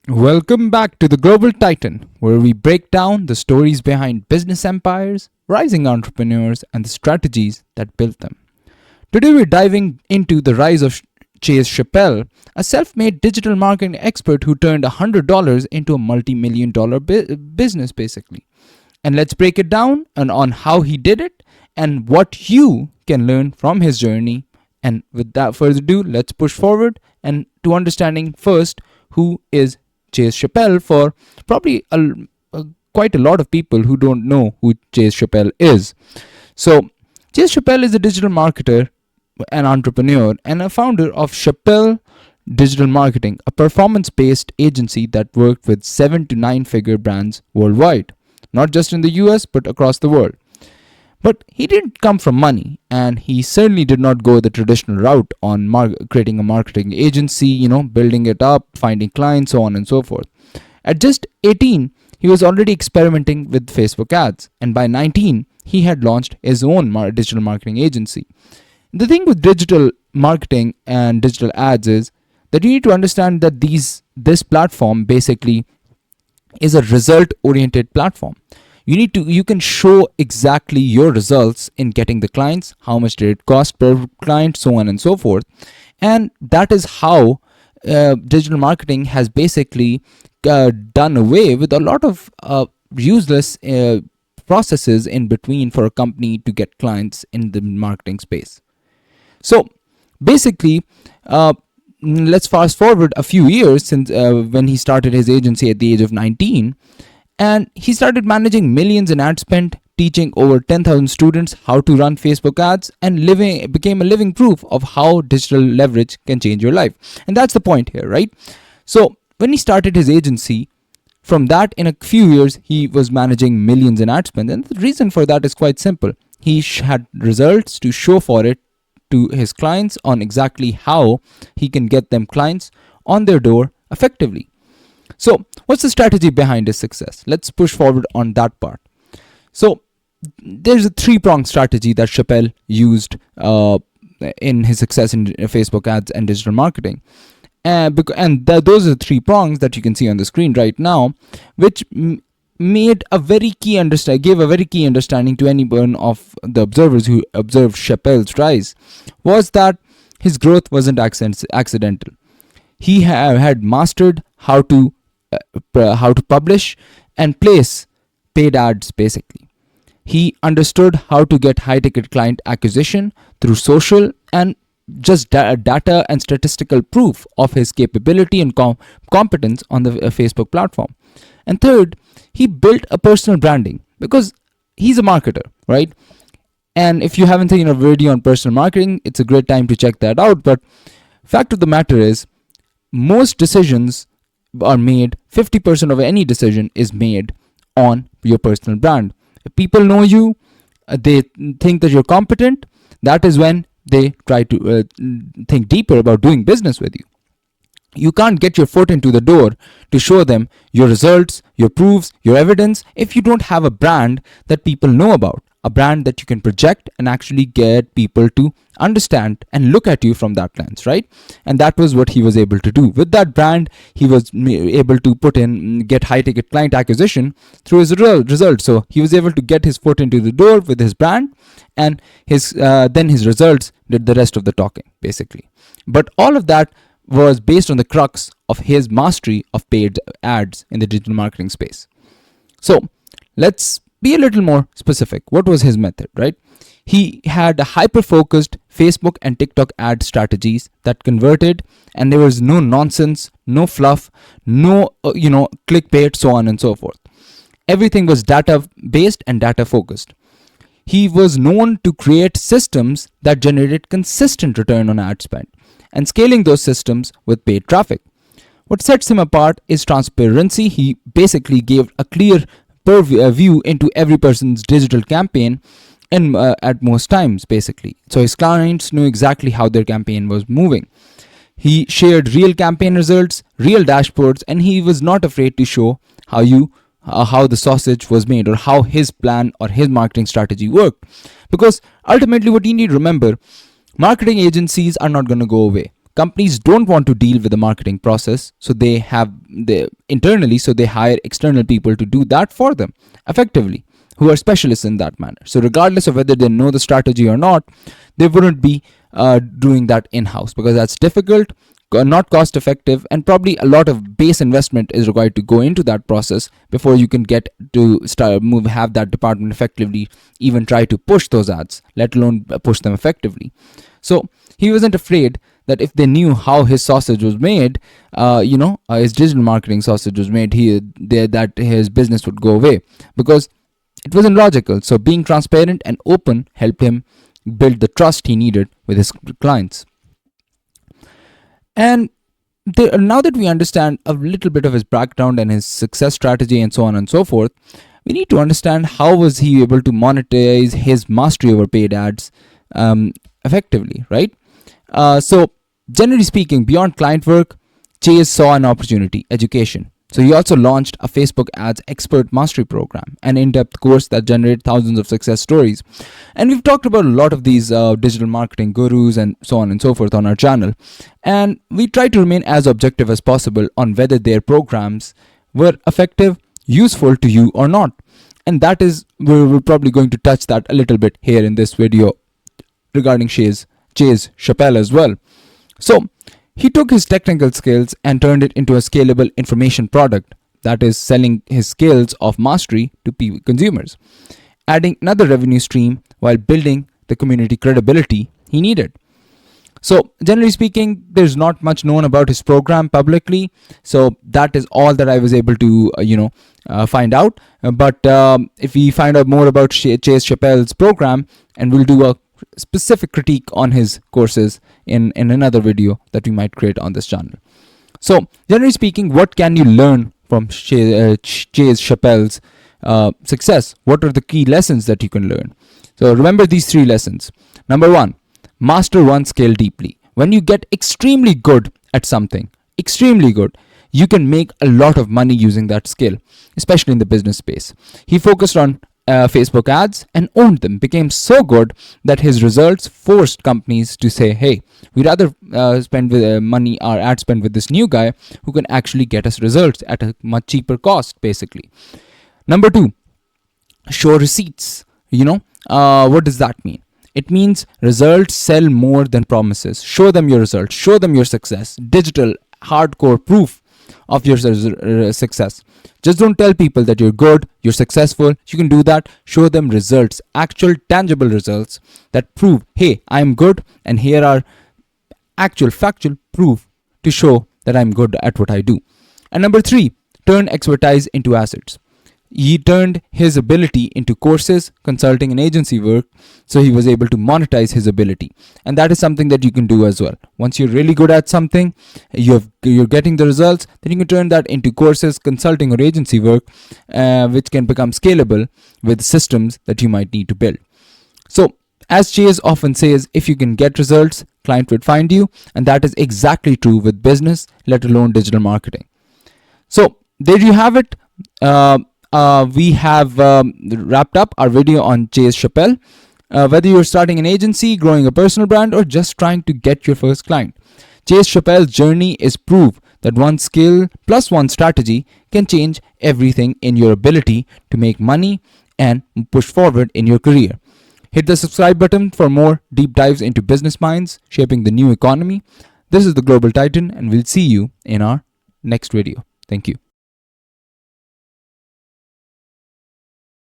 Welcome back to the Global Titan, where we break down the stories behind business empires, rising entrepreneurs, and the strategies that built them. Today, we're diving into the rise of Chase Chappell, a self made digital marketing expert who turned $100 into a multi-million dollar business, basically. And let's break it down and on how he did it and what you can learn from his journey. And without further ado, let's push forward and to understanding first who is Chase Chappell for probably quite a lot of people who don't know who Chase Chappell is. So, Chase Chappell is a digital marketer, an entrepreneur, and a founder of Chappell Digital Marketing, a performance based agency that worked with 7 to 9 figure brands worldwide, not just in the US but across the world. But he didn't come from money, and he certainly did not go the traditional route on creating a marketing agency, building it up, finding clients, so on and so forth. At just 18, he was already experimenting with Facebook ads, and by 19, he had launched his own digital marketing agency. The thing with digital marketing and digital ads is that you need to understand that this platform basically is a result-oriented platform. You can show exactly your results in getting the clients, how much did it cost per client, so on and so forth. And that is how digital marketing has basically done away with a lot of useless processes in between for a company to get clients in the marketing space. So basically, let's fast forward a few years since when he started his agency at the age of 19. And he started managing millions in ad spend, teaching over 10,000 students how to run Facebook ads, and became a living proof of how digital leverage can change your life. And that's the point here, right? So when he started his agency, from that in a few years, he was managing millions in ad spend. And the reason for that is quite simple. He had results to show for it to his clients on exactly how he can get them clients on their door effectively. So, what's the strategy behind his success? Let's push forward on that part. So, there's a three-pronged strategy that Chappell used in his success in Facebook ads and digital marketing. Those are the three prongs that you can see on the screen right now, which gave a very key understanding to anyone of the observers who observed Chappell's rise, was that his growth wasn't accidental. He had mastered how to publish and place paid ads, basically. He understood how to get high-ticket client acquisition through social and just data and statistical proof of his capability and competence on the Facebook platform. And third, he built a personal branding because he's a marketer, right? And if you haven't seen a video on personal marketing, it's a great time to check that out. But fact of the matter is, most decisions are made, 50% of any decision is made on your personal brand. If people know you, they think that you're competent, that is when they try to think deeper about doing business with you. You can't get your foot into the door to show them your results, your proofs, your evidence if you don't have a brand that people know about, a brand that you can project and actually get people to understand and look at you from that lens, right? And that was what he was able to do. With that brand, he was able to get high-ticket client acquisition through his results. So he was able to get his foot into the door with his brand, and then his results did the rest of the talking, basically. But all of that was based on the crux of his mastery of paid ads in the digital marketing space. So let's be a little more specific. What was his method, right? He had a hyper-focused Facebook and TikTok ad strategies that converted, and there was no nonsense, no fluff, no clickbait, so on and so forth. Everything was data-based and data-focused. He was known to create systems that generated consistent return on ad spend and scaling those systems with paid traffic. What sets him apart is transparency. He basically gave a clear view into every person's digital campaign and at most times, basically. So his clients knew exactly how their campaign was moving. He shared real campaign results, real dashboards, and he was not afraid to show how the sausage was made or how his plan or his marketing strategy worked. Because ultimately what you need to remember, marketing agencies are not going to go away. Companies don't want to deal with the marketing process, so they hire external people to do that for them effectively, who are specialists in that manner. So regardless of whether they know the strategy or not, they wouldn't be doing that in-house, because that's difficult, not cost effective, and probably a lot of base investment is required to go into that process before you can get to have that department effectively even try to push those ads, let alone push them effectively. So he wasn't afraid that if they knew how his sausage was made, his digital marketing sausage was made, that his business would go away, because it wasn't logical. So being transparent and open helped him build the trust he needed with his clients. And now that we understand a little bit of his background and his success strategy and so on and so forth, we need to understand how was he able to monetize his mastery over paid ads effectively, right? So generally speaking, beyond client work, Chase saw an opportunity: education. So he also launched a Facebook ads expert mastery program, an in-depth course that generated thousands of success stories. And we've talked about a lot of these digital marketing gurus and so on and so forth on our channel. And we try to remain as objective as possible on whether their programs were effective, useful to you or not. And that is, we're probably going to touch that a little bit here in this video regarding Chase Chappell as well. So he took his technical skills and turned it into a scalable information product, that is, selling his skills of mastery to consumers, adding another revenue stream while building the community credibility he needed. So generally speaking, there's not much known about his program publicly. So that is all that I was able to find out. But if we find out more about Chase Chappell's program, and we'll do a specific critique on his courses in another video that we might create on this channel. So generally speaking, what can you learn from Chase Chappell's success? What are the key lessons that you can learn? So remember these 3 lessons. Number 1, master one skill deeply. When you get extremely good at something, extremely good, you can make a lot of money using that skill, especially in the business space. He focused on Facebook ads and owned them, became so good that his results forced companies to say, hey, we'd rather spend our ad spend with this new guy who can actually get us results at a much cheaper cost, basically. Number 2, show receipts. What does that mean? It means results sell more than promises. Show them your results, show them your success, digital, hardcore proof of your success. Just don't tell people that you're good, you're successful. You can do that. Show them results, actual tangible results that prove, hey, I'm good, and here are actual factual proof to show that I'm good at what I do. And number 3, turn expertise into assets. He turned his ability into courses, consulting, and agency work, so he was able to monetize his ability. And that is something that you can do as well. Once you're really good at something, you're getting the results, then you can turn that into courses, consulting, or agency work, which can become scalable with systems that you might need to build. So, as Chase often says, if you can get results, client would find you, and that is exactly true with business, let alone digital marketing. So, there you have it. We have wrapped up our video on Chase Chappell. Whether you're starting an agency, growing a personal brand, or just trying to get your first client, Chase Chappell's journey is proof that one skill plus one strategy can change everything in your ability to make money and push forward in your career. Hit the subscribe button for more deep dives into business minds shaping the new economy. This is the Global Titan, and we'll see you in our next video. Thank you.